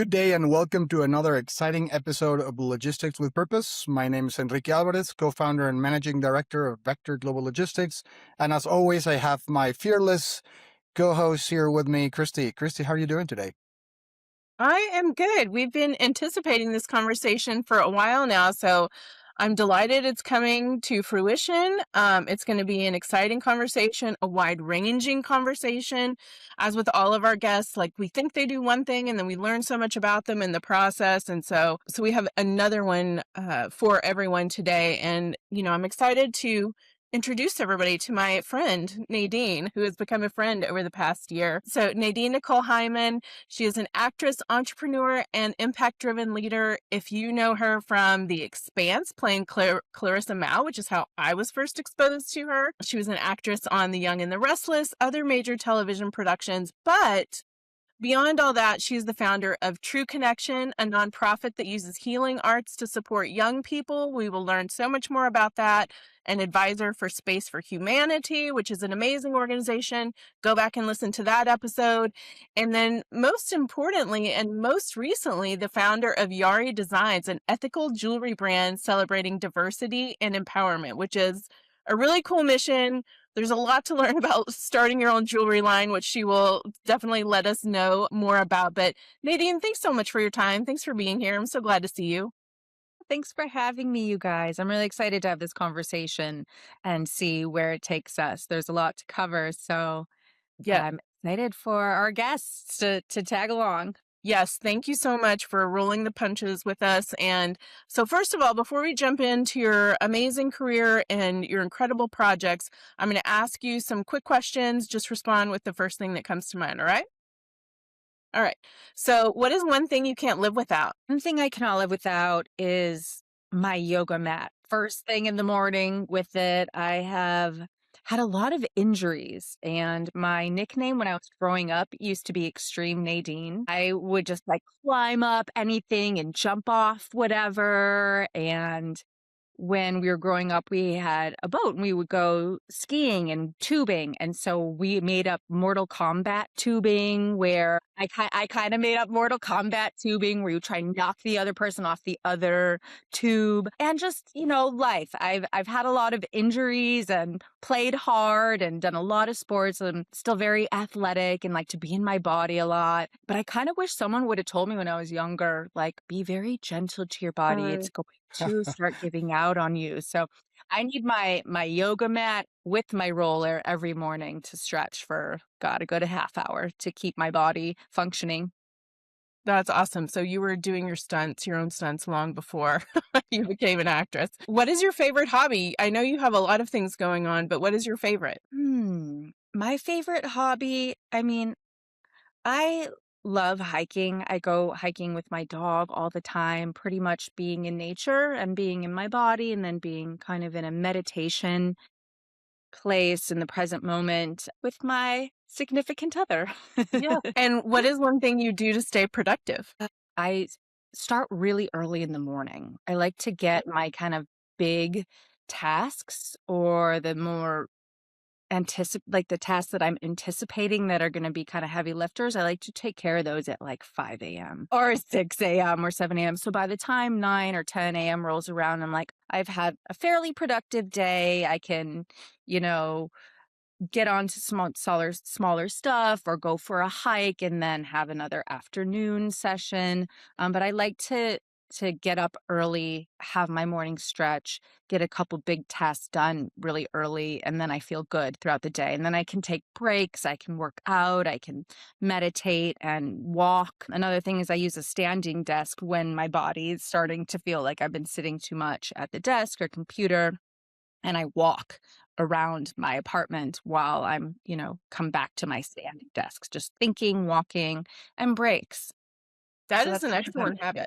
Good day and welcome to another exciting episode of Logistics with Purpose. My name is Enrique Alvarez, co-founder and managing director of Vector Global Logistics. And as always, I have my fearless co-host here with me, Christy. Christy, how are you doing today? I am good. We've been anticipating this conversation for a while now, so I'm delighted it's coming to fruition. It's going to be an exciting conversation, a wide-ranging conversation. As with all of our guests, like we think they do one thing and then we learn so much about them in the process. And so we have another one for everyone today. And, I'm excited to introduce everybody to my friend, Nadine, who has become a friend over the past year. So Nadine Nicole Heimann, she is an actress, entrepreneur, and impact-driven leader. If you know her from The Expanse, playing Clarissa Mao, which is how I was first exposed to her. She was an actress on The Young and the Restless, other major television productions, but beyond all that, she's the founder of True Connection, a nonprofit that uses healing arts to support young people. We will learn so much more about that. An advisor for Space for Humanity, which is an amazing organization. Go back and listen to that episode. And then most importantly, and most recently, the founder of Yari Designs, an ethical jewelry brand celebrating diversity and empowerment, which is a really cool mission. There's a lot to learn about starting your own jewelry line, which she will definitely let us know more about. But Nadine, thanks so much for your time. Thanks for being here. I'm so glad to see you. Thanks for having me, you guys. I'm really excited to have this conversation and see where it takes us. There's a lot to cover, so Yeah. I'm excited for our guests to tag along. Yes, thank you so much for rolling the punches with us. And so, first of all, before we jump into your amazing career and your incredible projects, I'm going to ask you some quick questions. Just respond with the first thing that comes to mind, all right? All right. So, what is one thing you can't live without? One thing I cannot live without is my yoga mat. First thing in the morning with it, I have had a lot of injuries, and my nickname when I was growing up used to be Extreme Nadine. I would just like climb up anything and jump off whatever. And when we were growing up, we had a boat and we would go skiing and tubing. And so we made up Mortal Kombat tubing, where I kind of made up Mortal Kombat tubing where you try and knock the other person off the other tube. And just, life. I've had a lot of injuries and played hard and done a lot of sports. I'm still very athletic and like to be in my body a lot. But I kind of wish someone would have told me when I was younger, like, be very gentle to your body. It's going to start giving out on you. So I need my yoga mat with my roller every morning to stretch for a good half hour to keep my body functioning. That's awesome. So, you were doing your own stunts long before you became an actress. What is your favorite hobby? I know you have a lot of things going on, but what is your favorite? My favorite hobby, I love hiking. I go hiking with my dog all the time, pretty much being in nature and being in my body and then being kind of in a meditation place in the present moment with my significant other. Yeah. And what is one thing you do to stay productive? I start really early in the morning. I like to get my kind of big tasks or the more like the tasks that I'm anticipating that are going to be kind of heavy lifters. I like to take care of those at like 5 a.m. or 6 a.m. or 7 a.m. So by the time 9 or 10 a.m. rolls around, I'm like, I've had a fairly productive day. I can, get on to smaller stuff or go for a hike and then have another afternoon session. But I like to get up early, have my morning stretch, get a couple big tasks done really early, and then I feel good throughout the day. And then I can take breaks, I can work out, I can meditate and walk. Another thing is I use a standing desk when my body is starting to feel like I've been sitting too much at the desk or computer, and I walk around my apartment while I'm, come back to my standing desk, just thinking, walking, and breaks. That So is that's an kind of how excellent habit.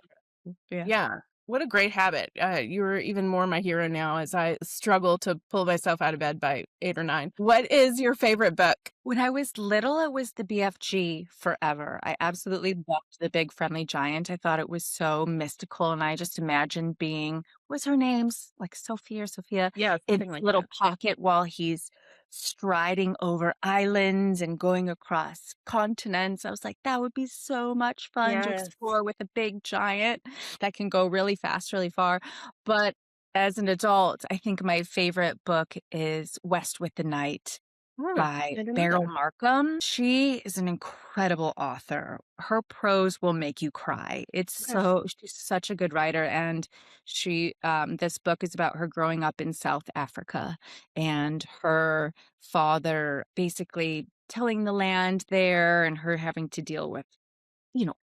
yeah. Yeah. What a great habit. You're even more my hero now as I struggle to pull myself out of bed by 8 or 9. What is your favorite book? When I was little, it was the BFG forever. I absolutely loved The Big Friendly Giant. I thought it was so mystical, and I just imagined being, what's her name's like Sophia or Sophia, Yeah, in something his like little that. pocket while he's striding over islands and going across continents. I was like, that would be so much fun to Yes. explore with a big giant that can go really fast, really far. But as an adult, I think my favorite book is West with the Night I by didn't know Beryl that. Markham. She is an incredible author. Her prose will make you cry. Okay. She's such a good writer. And this book is about her growing up in South Africa and her father basically tilling the land there and her having to deal with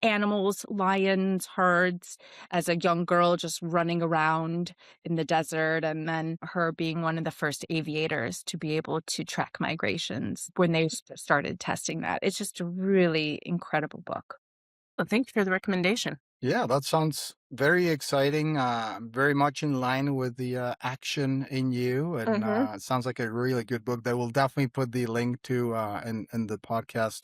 animals, lions, herds, as a young girl just running around in the desert, and then her being one of the first aviators to be able to track migrations when they started testing that. It's just a really incredible book. Well, thank you for the recommendation. Yeah, that sounds very exciting. Very much in line with the action in you, and Mm-hmm. it sounds like a really good book that we'll definitely put the link to in the podcast.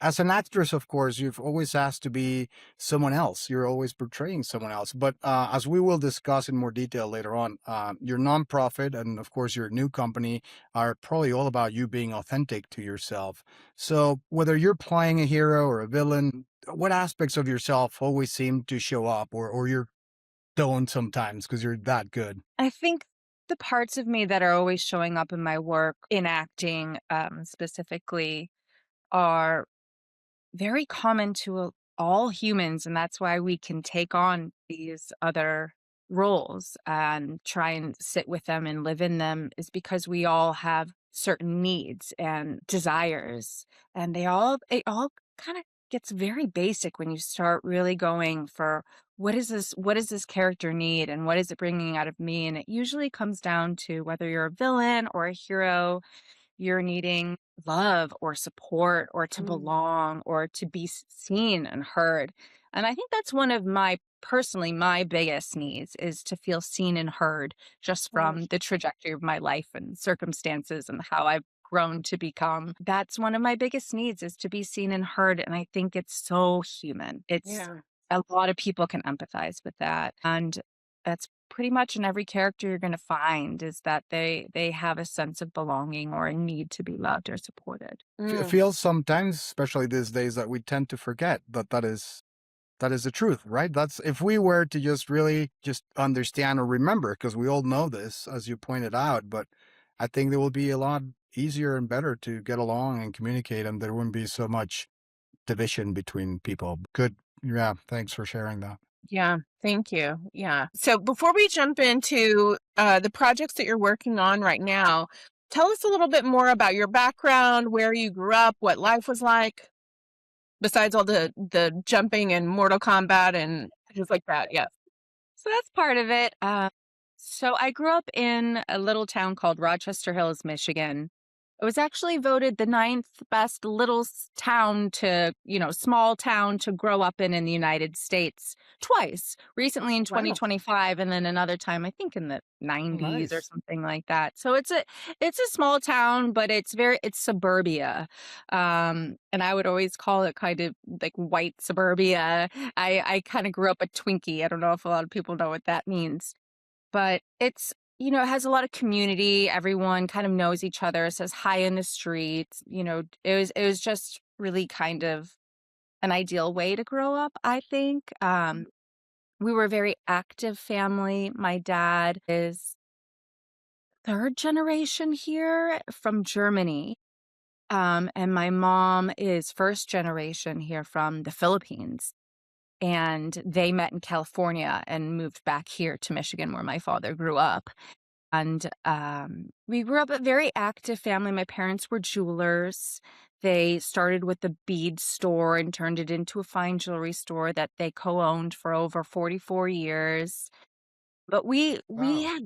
As an actress, of course, you've always asked to be someone else. You're always portraying someone else. But as we will discuss in more detail later on, your nonprofit and, of course, your new company are probably all about you being authentic to yourself. So whether you're playing a hero or a villain, what aspects of yourself always seem to show up, or you're don't sometimes because you're that good? I think the parts of me that are always showing up in my work in acting, specifically, are very common to all humans, and that's why we can take on these other roles and try and sit with them and live in them, is because we all have certain needs and desires, and it all kind of gets very basic when you start really going for what does this character need and what is it bringing out of me. And it usually comes down to whether you're a villain or a hero, you're needing love or support or to Mm. belong or to be seen and heard. And I think that's one of my biggest needs, is to feel seen and heard, just Mm. from the trajectory of my life and circumstances and how I've grown to become. That's one of my biggest needs, is to be seen and heard. And I think it's so human. It's Yeah. a lot of people can empathize with that. And that's pretty much in every character you're going to find, is that they have a sense of belonging or a need to be loved or supported. It Mm. feels sometimes, especially these days, that we tend to forget that is the truth, right? That's if we were to just really just understand or remember, because we all know this, as you pointed out, but I think it will be a lot easier and better to get along and communicate, and there wouldn't be so much division between people. Good. Yeah. Thanks for sharing that. Yeah, thank you. Yeah. So before we jump into the projects that you're working on right now, tell us a little bit more about your background, where you grew up, what life was like, besides all the jumping and Mortal Kombat and things like that. Yes. So that's part of it. So I grew up in a little town called Rochester Hills, Michigan. It was actually voted the ninth best town small town to grow up in the United States twice. Recently in Wow. 2025, and then another time I think in the Oh, 90s or nice. something like that. So it's a small town, but it's suburbia. And I would always call it kind of like white suburbia. I kind of grew up a Twinkie. I don't know if a lot of people know what that means, but it has a lot of community. Everyone kind of knows each other, says hi in the streets. It was just really kind of an ideal way to grow up, I think. We were a very active family. My dad is third generation here from Germany. And my mom is first generation here from the Philippines. And they met in California and moved back here to Michigan, where my father grew up. And we grew up a very active family. My parents were jewelers. They started with a bead store and turned it into a fine jewelry store that they co-owned for over 44 years. But Wow.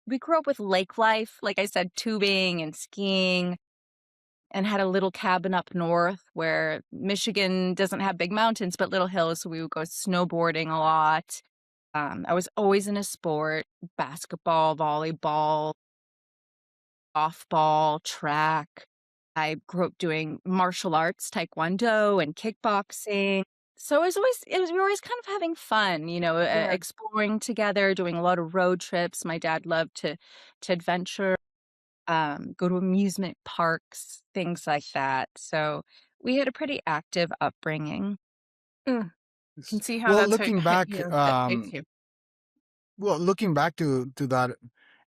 we grew up with lake life, like I said, tubing and skiing, and had a little cabin up north where Michigan doesn't have big mountains, but little hills. So we would go snowboarding a lot. I was always in a sport: basketball, volleyball, softball, track. I grew up doing martial arts, taekwondo and kickboxing. So we were always kind of having fun, Yeah. exploring together, doing a lot of road trips. My dad loved to adventure. go to amusement parks, things like that. So we had a pretty active upbringing. Mm, Yes. can see how Well, that's looking back, that shapes you. looking back to that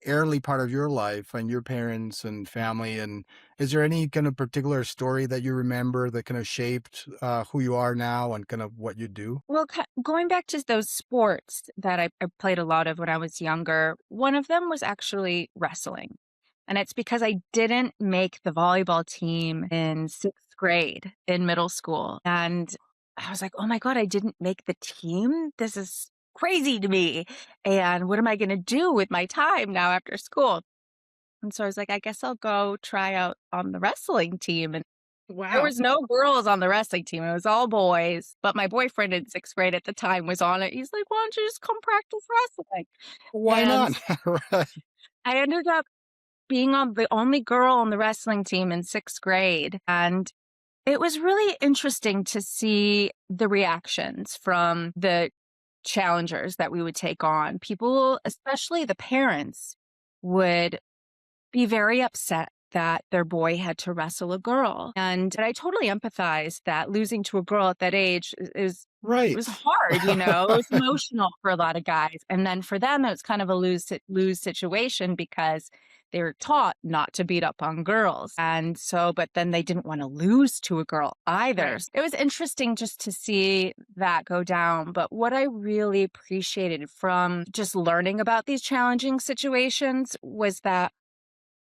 early part of your life and your parents and family, and is there any kind of particular story that you remember that kind of shaped who you are now and kind of what you do? Well, going back to those sports that I played a lot of when I was younger, one of them was actually wrestling. And it's because I didn't make the volleyball team in sixth grade in middle school. And I was like, oh my God, I didn't make the team. This is crazy to me. And what am I going to do with my time now after school? And so I was like, I guess I'll go try out on the wrestling team. And there Wow. was no girls on the wrestling team. It was all boys. But my boyfriend in sixth grade at the time was on it. He's like, why don't you just come practice wrestling? Why And not? Right. I ended up being on the only girl on the wrestling team in sixth grade. And it was really interesting to see the reactions from the challengers that we would take on. People, especially the parents, would be very upset that their boy had to wrestle a girl. And I totally empathize that losing to a girl at that age is it was Right. hard, you know, it was emotional for a lot of guys. And then for them, it was kind of a lose situation because they were taught not to beat up on girls. And so, but then they didn't want to lose to a girl either. Right. So it was interesting just to see that go down. But what I really appreciated from just learning about these challenging situations was that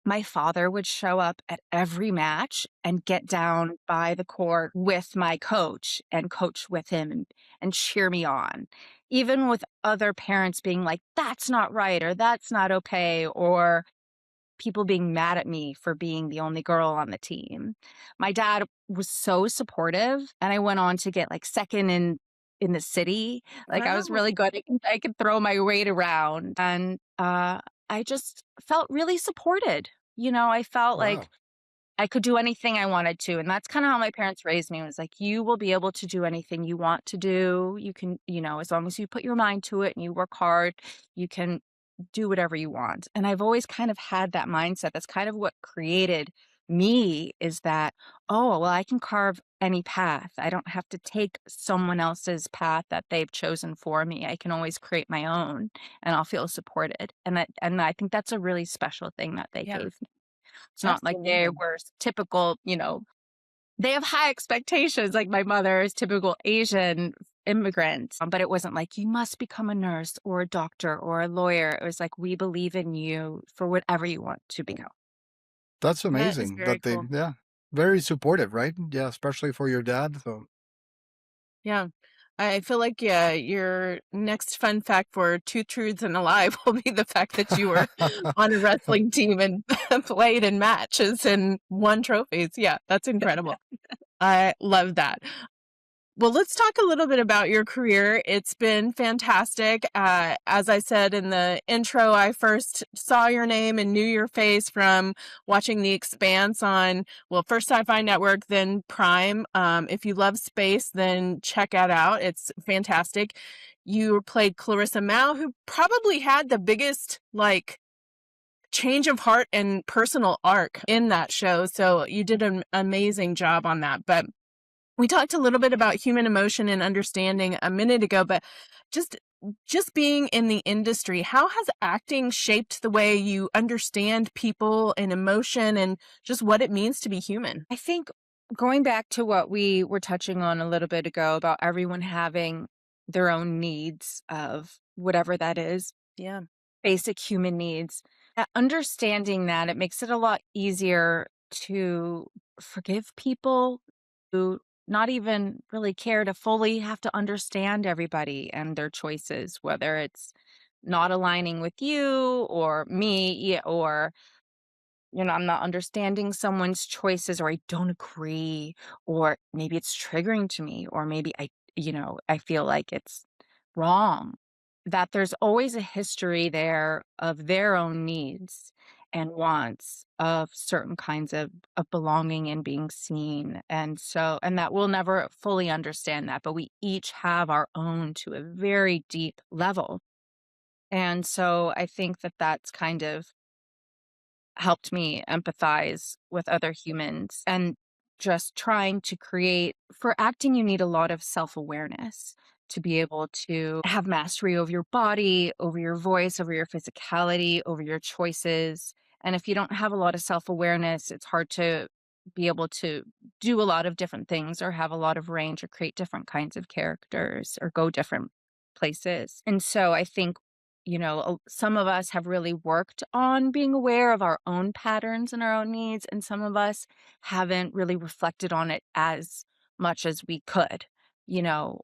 my father would show up at every match and get down by the court with my coach and coach with him and cheer me on. Even with other parents being like, that's not right, or that's not okay, or people being mad at me for being the only girl on the team. My dad was so supportive, and I went on to get like second in the city. Like I was Wow. really good. I could throw my weight around, and I just felt really supported. You know, I felt like Wow. I could do anything I wanted to. And that's kind of how my parents raised me. It was like, you will be able to do anything you want to do. You can, you know, as long as you put your mind to it and you work hard, you can do whatever you want. And I've always kind of had that mindset. That's kind of what created me is that, oh, well, I can carve any path. I don't have to take someone else's path that they've chosen for me. I can always create my own and I'll feel supported. And I think that's a really special thing that they Yeah, gave me. It's not like they absolutely. were typical, you know, they have high expectations, like my mother is typical Asian immigrant. But it wasn't like, you must become a nurse or a doctor or a lawyer. It was like, we believe in you for whatever you want to become. That's That is amazing very that they, cool. yeah, very supportive, right? Yeah, especially for your dad. So, Yeah. I feel like, yeah, your next fun fact for Two Truths and a Lie will be the fact that you were on a wrestling team and played in matches and won trophies. Yeah, that's incredible. I love that. Well, let's talk a little bit about your career. It's been fantastic. As I said in the intro, I first saw your name and knew your face from watching The Expanse on, well, first Sci-Fi Network, then Prime. If you love space, then check it out. It's fantastic. You played Clarissa Mao, who probably had the biggest, like, change of heart and personal arc in that show. So you did an amazing job on that. But we talked a little bit about human emotion and understanding a minute ago, but just just being in the industry, how has acting shaped the way you understand people and emotion and just what it means to be human? I think going back to what we were touching on a little bit ago about everyone having their own needs of whatever that is, Yeah. basic human needs, understanding that it makes it a lot easier to forgive people who not even really care to fully have to understand everybody and their choices, whether it's not aligning with you or me, or you know, I'm not understanding someone's choices, or I don't agree, or maybe it's triggering to me, or maybe you know, I feel like it's wrong. That there's always a history there of their own needs and wants of certain kinds of belonging and being seen. And so, and that we'll never fully understand that, but we each have our own to a very deep level. And so I think that that's kind of helped me empathize with other humans and just trying to create. For acting, you need a lot of self-awareness to be able to have mastery over your body, over your voice, over your physicality, over your choices. And if you don't have a lot of self-awareness, it's hard to be able to do a lot of different things or have a lot of range or create different kinds of characters or go different places. And so I think, some of us have really worked on being aware of our own patterns and our own needs, and some of us haven't really reflected on it as much as we could,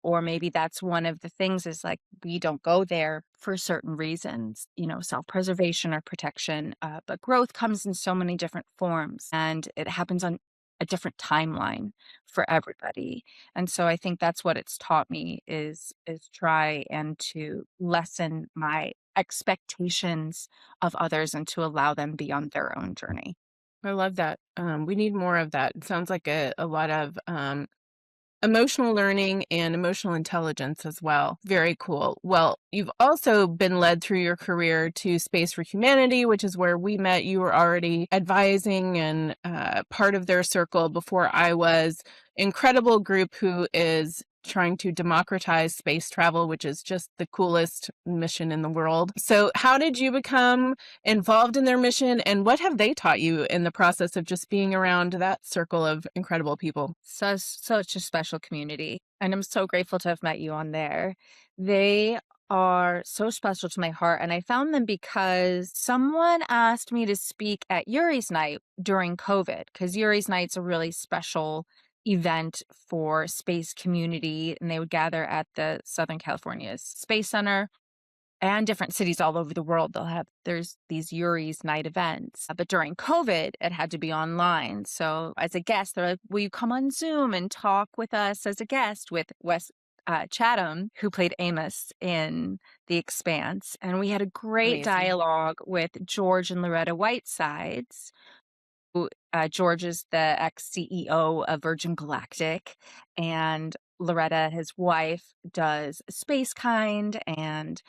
or maybe that's one of the things is like we don't go there for certain reasons, self-preservation or protection. But growth comes in so many different forms and it happens on a different timeline for everybody. And so I think that's what it's taught me is try and to lessen my expectations of others and to allow them be on their own journey. I love that. We need more of that. It sounds like a lot of emotional learning and emotional intelligence as well. Very cool. Well, you've also been led through your career to Space for Humanity, which is where we met. You were already advising and part of their circle before I was. Incredible group who is trying to democratize space travel, which is just the coolest mission in the world. So how did you become involved in their mission, and what have they taught you in the process of just being around that circle of incredible people? Such a special community. And I'm so grateful to have met you on there. They are so special to my heart. And I found them because someone asked me to speak at Yuri's Night during COVID, because Yuri's Night's a really special event for space community. And they would gather at the Southern California's Space Center and different cities all over the world. There's these Yuri's Night events. But during COVID, it had to be online. So as a guest, they're like, will you come on Zoom and talk with us as a guest with Wes Chatham, who played Amos in The Expanse. And we had a great Amazing. dialogue with George and Loretta Whitesides. George is the ex-CEO of Virgin Galactic, and Loretta, his wife, does Space Kind and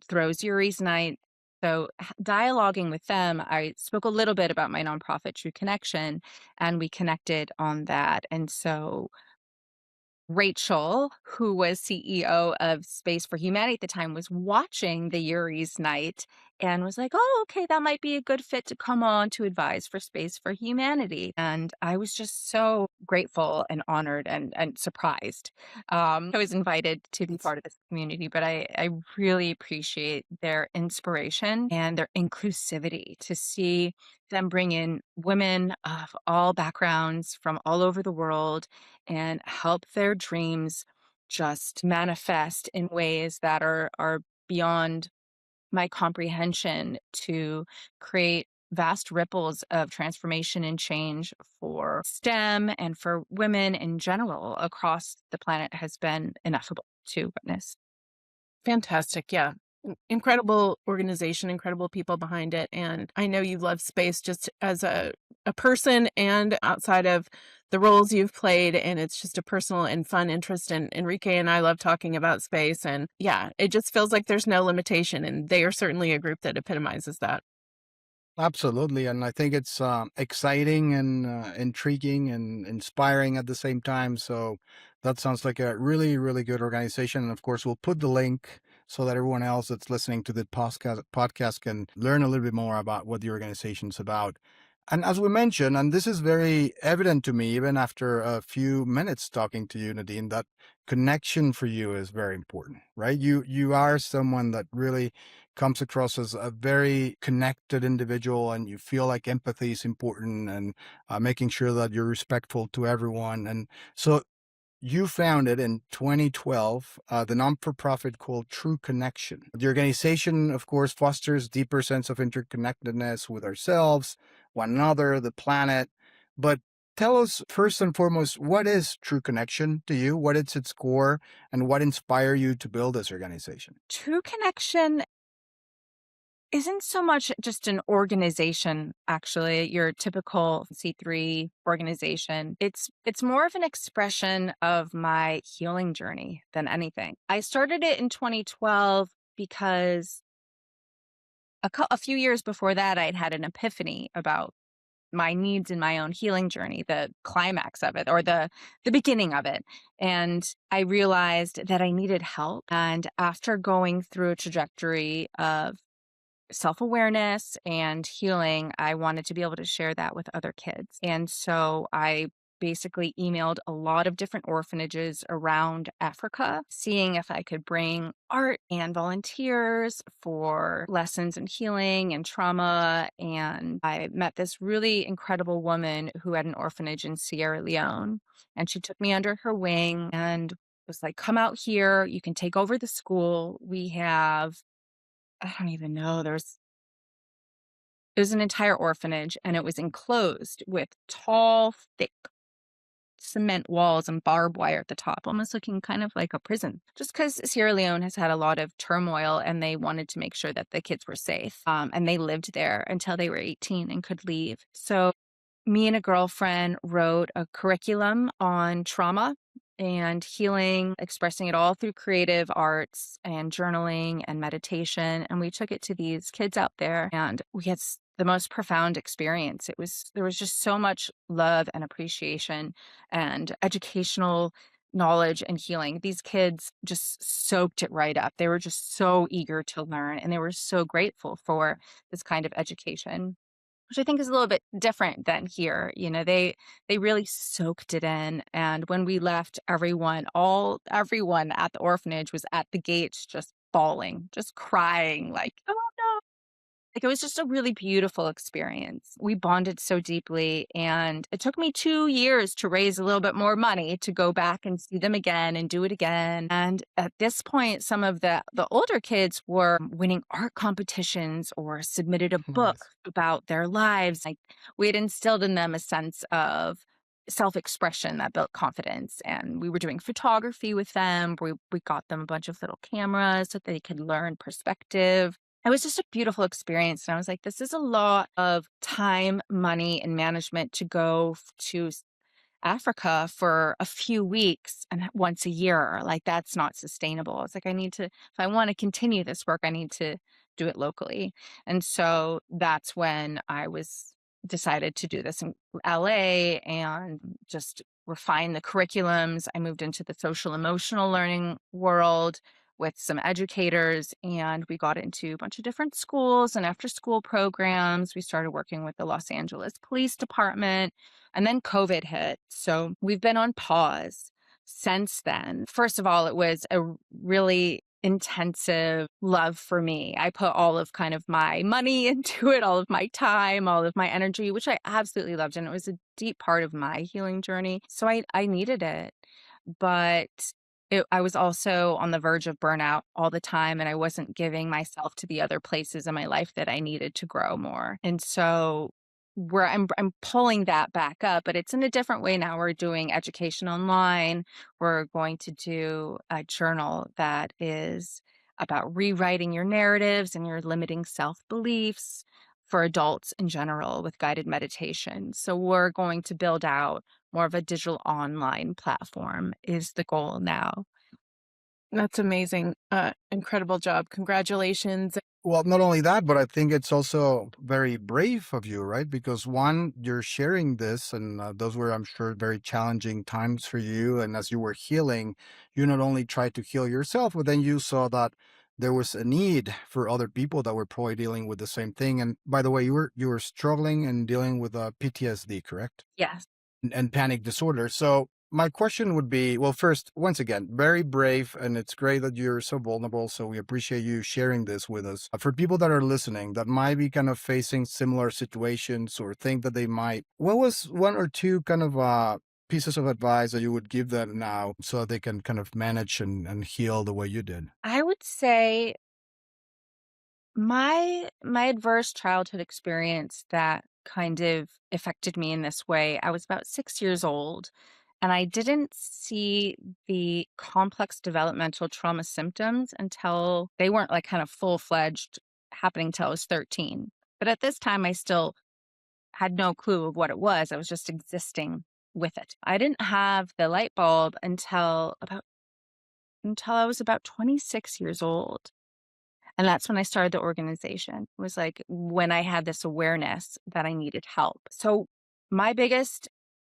throws Yuri's Night. So dialoguing with them, I spoke a little bit about my nonprofit, True Connection, and we connected on that. And so Rachel, who was CEO of Space for Humanity at the time, was watching the Yuri's Night and was like, oh, okay, that might be a good fit to come on to advise for Space for Humanity. And I was just so grateful and honored and surprised. I was invited to be part of this community, but I really appreciate their inspiration and their inclusivity to see them bring in women of all backgrounds from all over the world and help their dreams just manifest in ways that are beyond my comprehension to create vast ripples of transformation and change for STEM and for women in general across the planet has been ineffable to witness. Fantastic. Yeah. Incredible organization, incredible people behind it. And I know you love space just as a person and outside of the roles you've played. And it's just a personal and fun interest. And Enrique and I love talking about space. And yeah, it just feels like there's no limitation. And they are certainly a group that epitomizes that. Absolutely. And I think it's exciting and intriguing and inspiring at the same time. So that sounds like a really, really good organization. And of course, we'll put the link so that everyone else that's listening to the podcast can learn a little bit more about what the organization's about. And as we mentioned, and this is very evident to me, even after a few minutes talking to you, Nadine, that connection for you is very important, right? You are someone that really comes across as a very connected individual, and you feel like empathy is important, and making sure that you're respectful to everyone. And so you founded in 2012 the non-for-profit called True Connection. The organization, of course, fosters deeper sense of interconnectedness with ourselves, one another, the planet. But tell us first and foremost, what is True Connection to you? What is its core, and what inspired you to build this organization? True Connection isn't so much just an organization, actually, your typical C3 organization. It's more of an expression of my healing journey than anything. I started it in 2012 because a few years before that, I'd had an epiphany about my needs in my own healing journey, the climax of it or the beginning of it. And I realized that I needed help. And after going through a trajectory of self-awareness and healing, I wanted to be able to share that with other kids. And so I basically emailed a lot of different orphanages around Africa, seeing if I could bring art and volunteers for lessons in healing and trauma. And I met this really incredible woman who had an orphanage in Sierra Leone, and she took me under her wing and was like, come out here, you can take over the school. We have, I don't even know, it was an entire orphanage, and it was enclosed with tall, thick cement walls and barbed wire at the top, almost looking kind of like a prison. Just because Sierra Leone has had a lot of turmoil, and they wanted to make sure that the kids were safe. And they lived there until they were 18 and could leave. So me and a girlfriend wrote a curriculum on trauma and healing, expressing it all through creative arts and journaling and meditation. And we took it to these kids out there, and we had the most profound experience. There was just so much love and appreciation and educational knowledge and healing. These kids just soaked it right up. They were just so eager to learn, and they were so grateful for this kind of education, which I think is a little bit different than here. You know, they really soaked it in. And when we left, everyone at the orphanage was at the gates just bawling, just crying, like, oh no. Like, it was just a really beautiful experience. We bonded so deeply, and it took me 2 years to raise a little bit more money to go back and see them again and do it again. And at this point, some of the older kids were winning art competitions or submitted a book Nice. about their lives. Like, we had instilled in them a sense of self-expression that built confidence, and we were doing photography with them. We got them a bunch of little cameras so that they could learn perspective. It was just a beautiful experience. And I was like, this is a lot of time, money, and management to go to Africa for a few weeks and once a year. Like, that's not sustainable. It's like, if I want to continue this work, I need to do it locally. And so that's when I decided to do this in LA and just refine the curriculums. I moved into the social emotional learning world with some educators, and we got into a bunch of different schools and after school programs. We started working with the Los Angeles Police Department, and then COVID hit. So we've been on pause since then. First of all, it was a really intensive love for me. I put all of kind of my money into it, all of my time, all of my energy, which I absolutely loved. And it was a deep part of my healing journey. So I needed it. But I was also on the verge of burnout all the time, and I wasn't giving myself to the other places in my life that I needed to grow more. And so I'm pulling that back up, but it's in a different way now. We're doing education online. We're going to do a journal that is about rewriting your narratives and your limiting self-beliefs for adults in general with guided meditation. So we're going to build out more of a digital online platform is the goal now. That's amazing. Incredible job. Congratulations. Well, not only that, but I think it's also very brave of you, right? Because one, you're sharing this, and those were, I'm sure, very challenging times for you. And as you were healing, you not only tried to heal yourself, but then you saw that there was a need for other people that were probably dealing with the same thing. And by the way, you were struggling and dealing with PTSD, correct? Yes. And panic disorder. So my question would be, well, first, once again, very brave, and it's great that you're so vulnerable. So we appreciate you sharing this with us. For people that are listening that might be kind of facing similar situations or think that they might, what was one or two kind of pieces of advice that you would give them now so they can kind of manage and heal the way you did? I would say my adverse childhood experience that kind of affected me in this way. I was about 6 years old, and I didn't see the complex developmental trauma symptoms until they weren't like kind of full-fledged happening till I was 13. But at this time, I still had no clue of what it was. I was just existing with it. I didn't have the light bulb until I was about 26 years old. And that's when I started the organization. It was like when I had this awareness that I needed help. So my biggest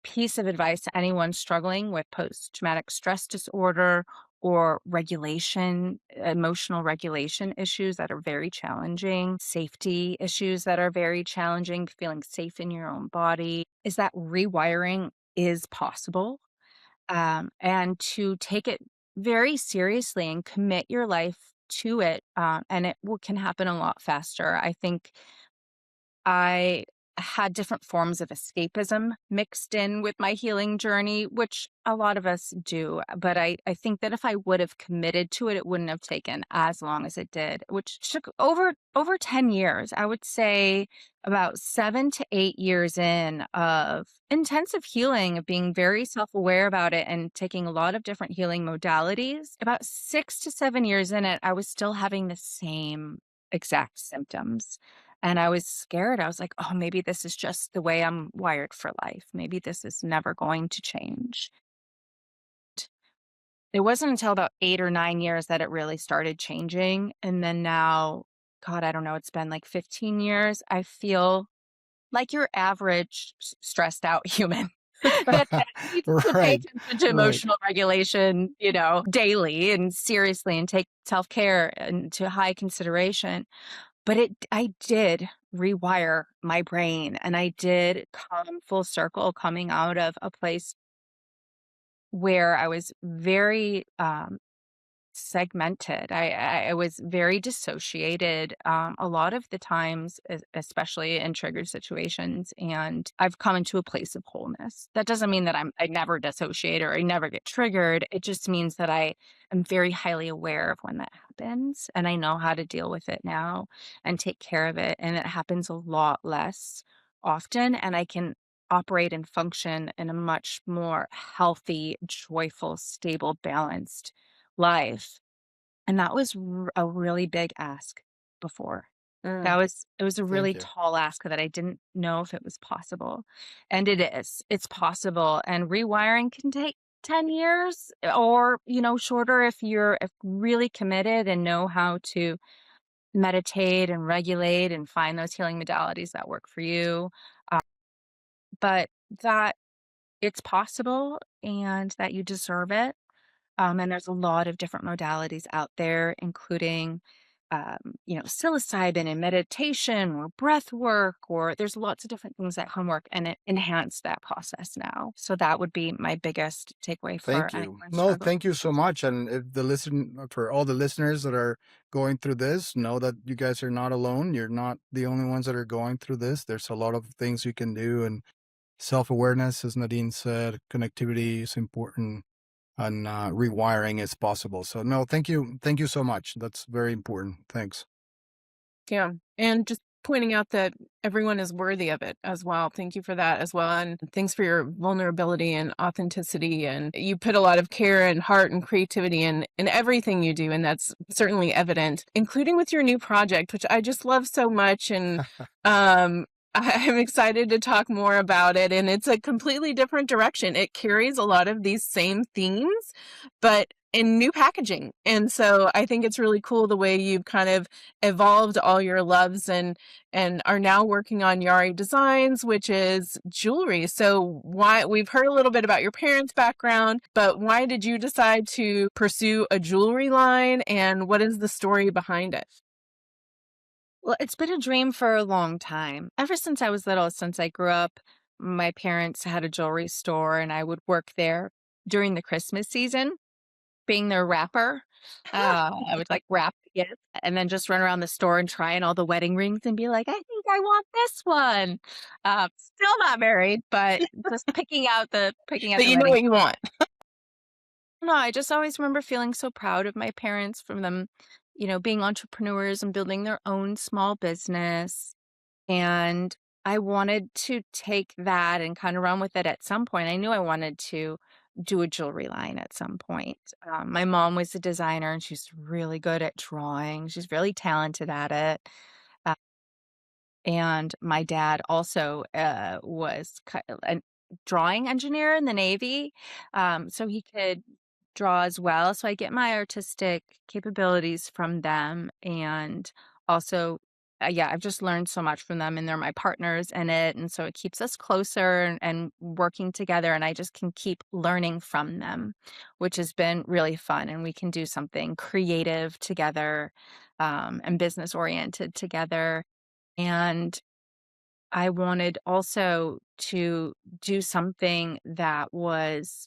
piece of advice to anyone struggling with post-traumatic stress disorder or regulation, emotional regulation issues that are very challenging, safety issues that are very challenging, feeling safe in your own body, is that rewiring is possible. And to take it very seriously and commit your life to it. And can happen a lot faster. I think I had different forms of escapism mixed in with my healing journey, which a lot of us do. But I think that if I would have committed to it, it wouldn't have taken as long as it did, which took over 10 years. I would say about 7 to 8 years in of intensive healing, of being very self-aware about it and taking a lot of different healing modalities. About 6 to 7 years in it, I was still having the same exact symptoms. And I was scared. I was like, oh, maybe this is just the way I'm wired for life. Maybe this is never going to change. It wasn't until about 8 or 9 years that it really started changing. And then now, God, I don't know, it's been like 15 years. I feel like your average stressed out human that needs to pay Right. attention to Right. emotional regulation, daily and seriously and take self-care into high consideration. But I did rewire my brain, and I did come full circle coming out of a place where I was very, segmented. I was very dissociated, a lot of the times, especially in triggered situations, and I've come into a place of wholeness. That doesn't mean that I never dissociate or I never get triggered. It just means that I am very highly aware of when that happens, and I know how to deal with it now and take care of it, and it happens a lot less often, and I can operate and function in a much more healthy, joyful, stable, balanced life. And that was a really big ask before. Mm. It was a Thank really you. tall ask that I didn't know if it was possible. And it is. It's possible. And rewiring can take 10 years or, shorter if really committed and know how to meditate and regulate and find those healing modalities that work for you. Uh, but that it's possible and that you deserve it. And there's a lot of different modalities out there, including, psilocybin and meditation or breath work, or there's lots of different things that can work and enhance that process now. So that would be my biggest takeaway for Thank you. anyone No, struggling. thank you so much. And if for all the listeners that are going through this, know that you guys are not alone. You're not the only ones that are going through this. There's a lot of things you can do, and self-awareness, as Nadine said, connectivity is important, and rewiring is possible. So no, thank you so much. That's very important. Thanks. Yeah. And just pointing out that everyone is worthy of it as well. Thank you for that as well. And thanks for your vulnerability and authenticity. And you put a lot of care and heart and creativity in everything you do. And that's certainly evident, including with your new project, which I just love so much. And I'm excited to talk more about it. And it's a completely different direction. It carries a lot of these same themes, but in new packaging. And so I think it's really cool the way you've kind of evolved all your loves and are now working on Yari Designs, which is jewelry. So why we've heard a little bit about your parents' background, but why did you decide to pursue a jewelry line and what is the story behind it? Well, it's been a dream for a long time. Ever since I was little, since I grew up, my parents had a jewelry store and I would work there during the Christmas season, being their wrapper. I would like wrap the gift and then just run around the store and try on all the wedding rings and be like, I think I want this one. Still not married, but just picking out But the you know wedding. what you want. No, I just always remember feeling so proud of my parents from them, being entrepreneurs and building their own small business. And I wanted to take that and kind of run with it at some point. I knew I wanted to do a jewelry line at some point. My mom was a designer and she's really good at drawing. She's really talented at it. Uh, and my dad also was a drawing engineer in the Navy. So he could draw as well. So I get my artistic capabilities from them. And also, yeah, I've just learned so much from them, and they're my partners in it. And so it keeps us closer and working together. And I just can keep learning from them, which has been really fun. And we can do something creative together, and business oriented together. And I wanted also to do something that was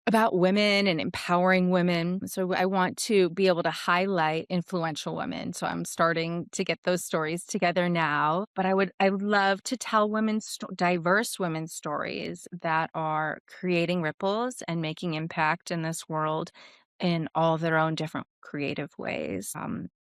about women and empowering women. So I want to be able to highlight influential women. So I'm starting to get those stories together now. But I would love to tell diverse women's stories that are creating ripples and making impact in this world in all of their own different creative ways.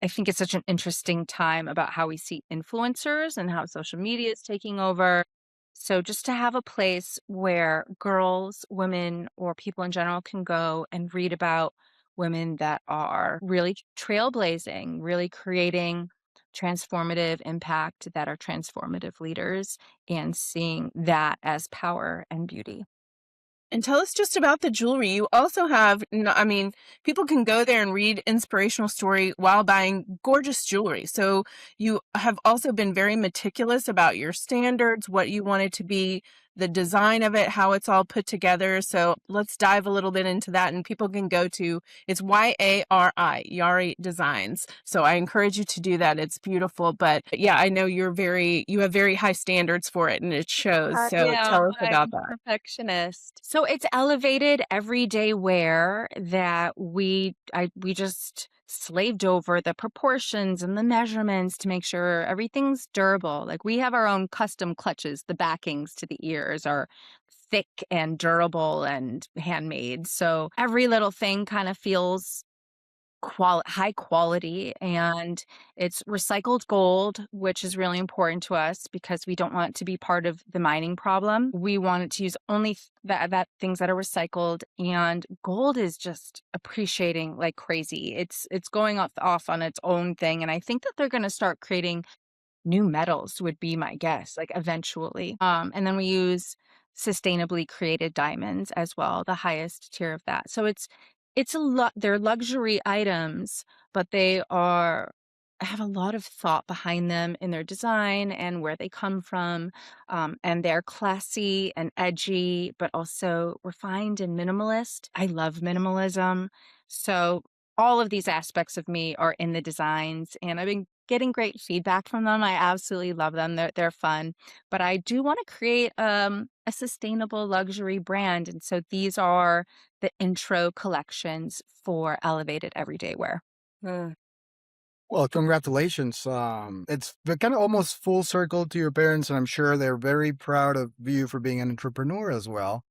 I think it's such an interesting time about how we see influencers and how social media is taking over. So just to have a place where girls, women, or people in general can go and read about women that are really trailblazing, really creating transformative impact, that are transformative leaders, and seeing that as power and beauty. And tell us just about the jewelry. You also have, I mean, people can go there and read inspirational story while buying gorgeous jewelry. So you have also been very meticulous about your standards, what you want it to be, the design of it, how it's all put together. So let's dive a little bit into that. And people can go to, it's Yari Designs. So I encourage you to do that. It's beautiful. But yeah, I know you have very high standards for it, and it shows. So Yeah, tell us I'm about a that. perfectionist. So it's elevated everyday wear that we just slaved over the proportions and the measurements to make sure everything's durable. Like we have our own custom clutches. The backings to the ears are thick and durable and handmade. So every little thing kind of feels high quality, and it's recycled gold, which is really important to us because we don't want it to be part of the mining problem. We want it to use only that things that are recycled, and gold is just appreciating like crazy. It's going off on its own thing, and I think that they're going to start creating new metals would be my guess, like eventually. And then we use sustainably created diamonds as well, the highest tier of that. So it's a lot. They're luxury items, but they are have a lot of thought behind them in their design and where they come from. And they're classy and edgy, but also refined and minimalist. I love minimalism. So all of these aspects of me are in the designs, and I've been getting great feedback from them. I absolutely love them. They're fun. But I do want to create a sustainable luxury brand. And so these are the intro collections for elevated everyday wear. Well, congratulations. It's kind of almost full circle to your parents, and I'm sure they're very proud of you for being an entrepreneur as well,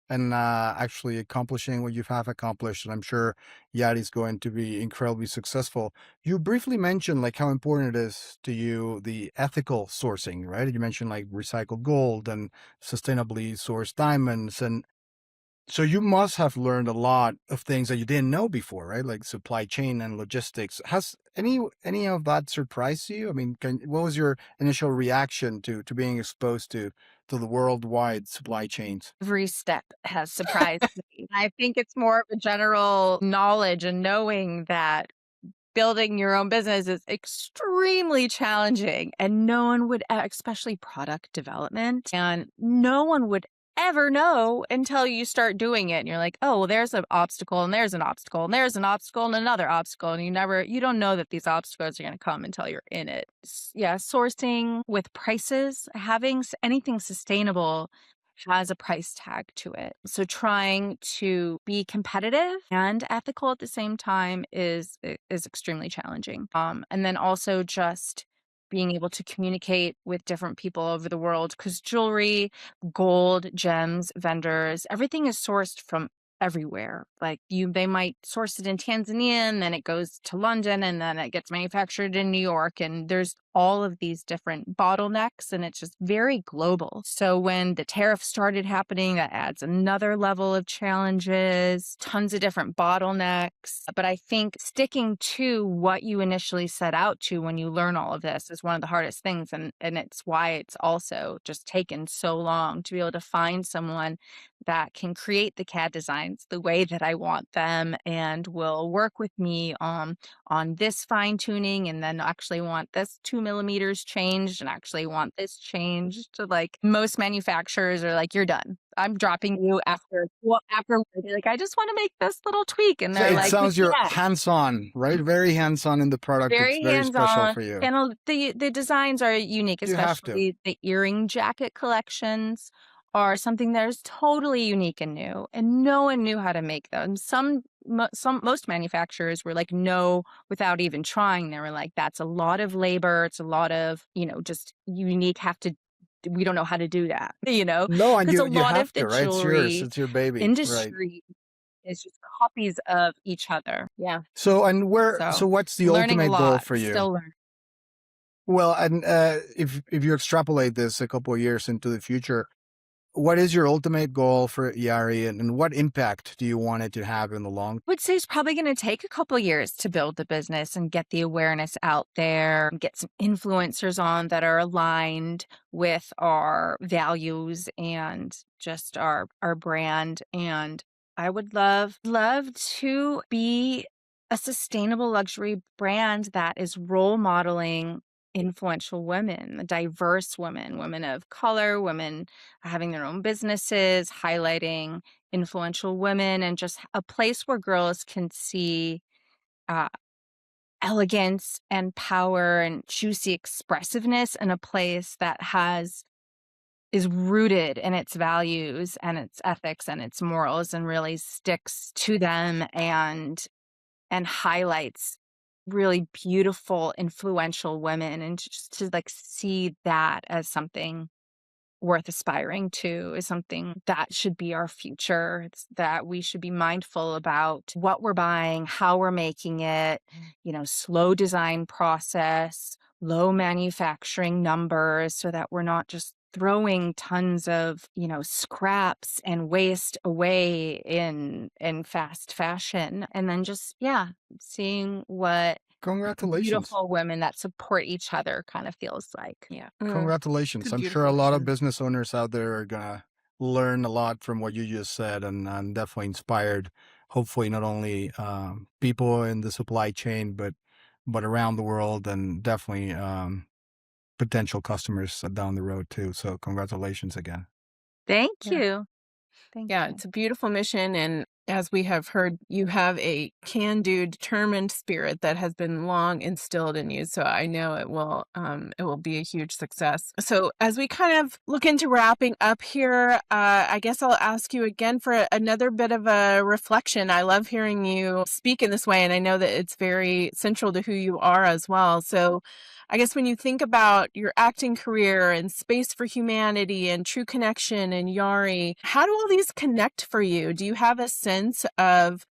and actually accomplishing what you have accomplished. And I'm sure Yadi's going to be incredibly successful. You briefly mentioned like how important it is to you the ethical sourcing, right? You mentioned like recycled gold and sustainably sourced diamonds, and so you must have learned a lot of things that you didn't know before, right? Like supply chain and logistics. Has any of that surprised you? I mean, what was your initial reaction to being exposed to the worldwide supply chains? Every step has surprised me. I think it's more of a general knowledge and knowing that building your own business is extremely challenging, and no one would, especially product development, and no one would ever know until you start doing it. And you're like, oh, well, there's an obstacle, and there's an obstacle, and there's an obstacle, and another obstacle. And you don't know that these obstacles are going to come until you're in it. Yeah, sourcing with prices, having anything sustainable has a price tag to it. So trying to be competitive and ethical at the same time is extremely challenging. And then also just being able to communicate with different people over the world, because jewelry, gold, gems, vendors, everything is sourced from everywhere. Like they might source it in Tanzania, and then it goes to London, and then it gets manufactured in New York. And there's all of these different bottlenecks, and it's just very global. So when the tariffs started happening, that adds another level of challenges, tons of different bottlenecks. But I think sticking to what you initially set out to when you learn all of this is one of the hardest things. And it's why it's also just taken so long to be able to find someone that can create the CAD designs the way that I want them and will work with me on this fine tuning, and then actually want this 2 millimeters changed and actually want this changed. Like most manufacturers are like, you're done. I'm dropping you after like, I just want to make this little tweak. And So they're it like, we sounds you're can't. hands-on, right? Very hands-on in the product. It's Very very special hands-on. for you. And the designs are unique, You have to. especially the earring jacket collections are something that is totally unique and new, and no one knew how to make them. Most manufacturers were like, no, without even trying. They were like, that's a lot of labor. It's a lot of, just unique. We don't know how to do that, No, and because a you lot have of the to, right? It's yours. jewelry It's your baby, right? industry is just copies of each other. Yeah. So So what's the learning a ultimate goal lot, for you? still learning. Well, and if you extrapolate this a couple of years into the future, what is your ultimate goal for Yari, and what impact do you want it to have in the long? I would say it's probably going to take a couple years to build the business and get the awareness out there, and get some influencers on that are aligned with our values and just our brand. And I would love to be a sustainable luxury brand that is role modeling influential women, diverse women, women of color, women having their own businesses, highlighting influential women, and just a place where girls can see uh, elegance and power and juicy expressiveness in a place that is rooted in its values and its ethics and its morals, and really sticks to them and highlights really beautiful, influential women, and just to like see that as something worth aspiring to, is something that should be our future. It's that we should be mindful about what we're buying, how we're making it, slow design process, low manufacturing numbers, so that we're not just throwing tons of, scraps and waste away in fast fashion. And then just, seeing what Congratulations. beautiful women that support each other kind of feels like. Yeah. Congratulations. It's a I'm sure beautiful a lot of vision. business owners out there are going to learn a lot from what you just said, and I'm definitely inspired. Hopefully, not only people in the supply chain, but around the world, and definitely potential customers down the road too. So congratulations again. Thank Yeah. you. Thank Yeah, you. it's a beautiful mission. And as we have heard, you have a can-do, determined spirit that has been long instilled in you. So I know it will be a huge success. So as we kind of look into wrapping up here, I guess I'll ask you again for another bit of a reflection. I love hearing you speak in this way, and I know that it's very central to who you are as well. So I guess when you think about your acting career and Space for Humanity and True Connection and Yari, how do all these connect for you? Do you have a sense of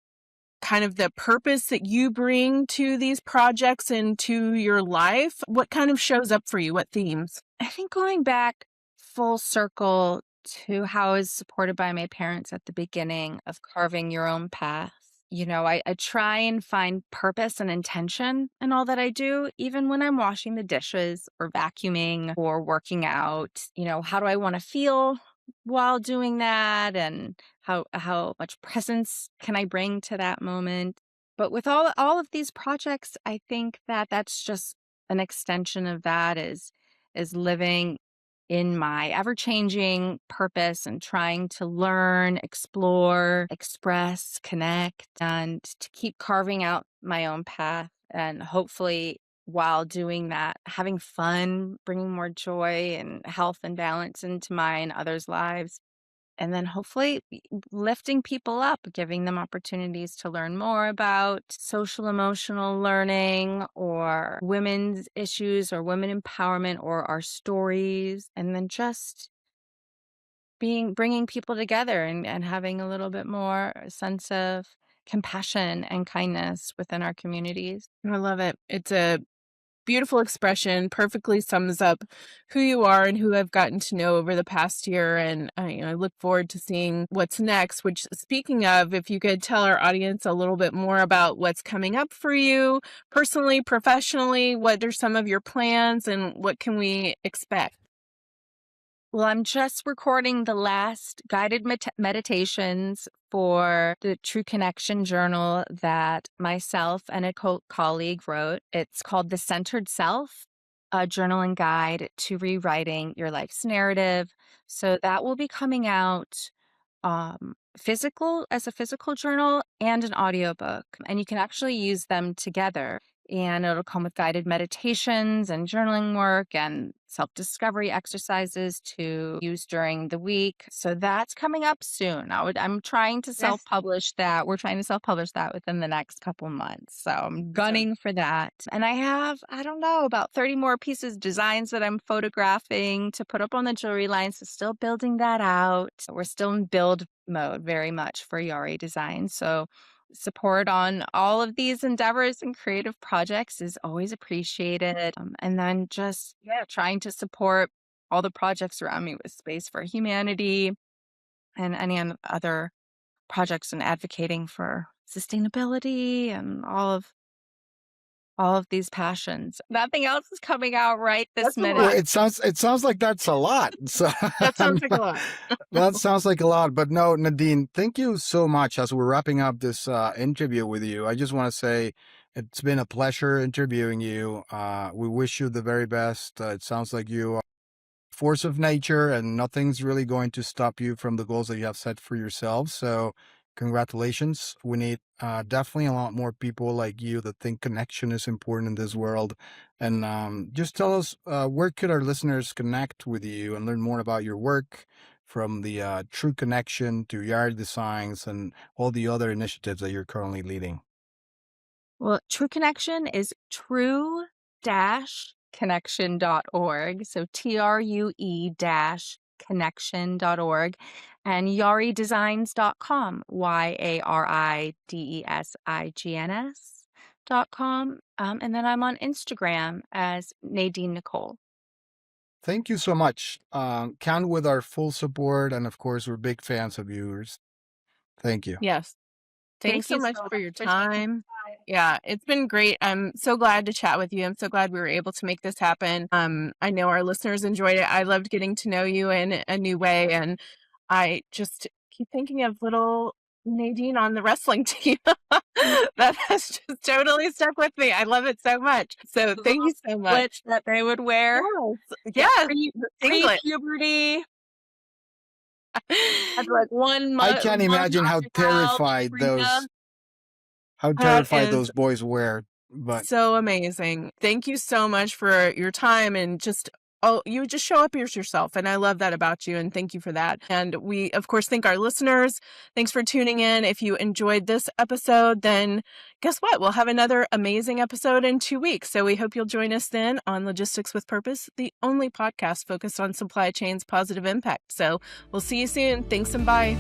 kind of the purpose that you bring to these projects and to your life? What kind of shows up for you? What themes? I think going back full circle to how I was supported by my parents at the beginning of carving your own path. I try and find purpose and intention in all that I do, even when I'm washing the dishes or vacuuming or working out. How do I want to feel while doing that? And how much presence can I bring to that moment? But with all of these projects, I think that that's just an extension of that, is living in my ever-changing purpose and trying to learn, explore, express, connect, and to keep carving out my own path. And hopefully, while doing that, having fun, bringing more joy and health and balance into my and others' lives. And then hopefully lifting people up, giving them opportunities to learn more about social emotional learning or women's issues or women empowerment or our stories. And then just bringing people together and having a little bit more sense of compassion and kindness within our communities. I love it. It's a beautiful expression, perfectly sums up who you are and who I've gotten to know over the past year. And I look forward to seeing what's next, which, speaking of, if you could tell our audience a little bit more about what's coming up for you personally, professionally, what are some of your plans and what can we expect? Well, I'm just recording the last guided meditations for the True Connection journal that myself and a colleague wrote. It's called The Centered Self, a journaling guide to rewriting your life's narrative. So that will be coming out as a physical journal and an audiobook. And you can actually use them together. And it'll come with guided meditations and journaling work and self-discovery exercises to use during the week. So that's coming up soon. I'm trying to self-publish that. We're trying to self-publish that within the next couple months. So I'm gunning for that. And I have, I don't know, about 30 more designs that I'm photographing to put up on the jewelry line. So still building that out. We're still in build mode very much for Yari Designs. So support on all of these endeavors and creative projects is always appreciated. And then just, trying to support all the projects around me with Space for Humanity and any other projects and advocating for sustainability and all of these passions. Nothing else is coming out right this minute. Well, it sounds like that's a lot. So That sounds like a lot. That sounds like a lot. But no, Nadine, thank you so much. As we're wrapping up this interview with you, I just want to say it's been a pleasure interviewing you. We wish you the very best. It sounds like you are a force of nature and nothing's really going to stop you from the goals that you have set for yourself. So congratulations. We need definitely a lot more people like you that think connection is important in this world. And just tell us, where could our listeners connect with you and learn more about your work, from the True Connection to Yari Designs and all the other initiatives that you're currently leading? Well, True Connection is true-connection.org. So TRUE-connection.org. And yaridesigns.com, YARIDESIGNS.com. And then I'm on Instagram as Nadine Nicole. Thank you so much. Count with our full support. And of course, we're big fans of yours. Thank you. Yes. Thanks so you much so for much your for taking the time. Yeah, it's been great. I'm so glad to chat with you. I'm so glad we were able to make this happen. I know our listeners enjoyed it. I loved getting to know you in a new way. And I just keep thinking of little Nadine on the wrestling team. That has just totally stuck with me. I love it so much. So thank you so much. Which that they would wear. Yes. Pre-puberty. Had like one I can't imagine how terrified those boys were. But so amazing. Thank you so much for your time and you just show up as yourself. And I love that about you. And thank you for that. And we, of course, thank our listeners. Thanks for tuning in. If you enjoyed this episode, then guess what? We'll have another amazing episode in 2 weeks. So we hope you'll join us then on Logistics with Purpose, the only podcast focused on supply chain's positive impact. So we'll see you soon. Thanks and bye.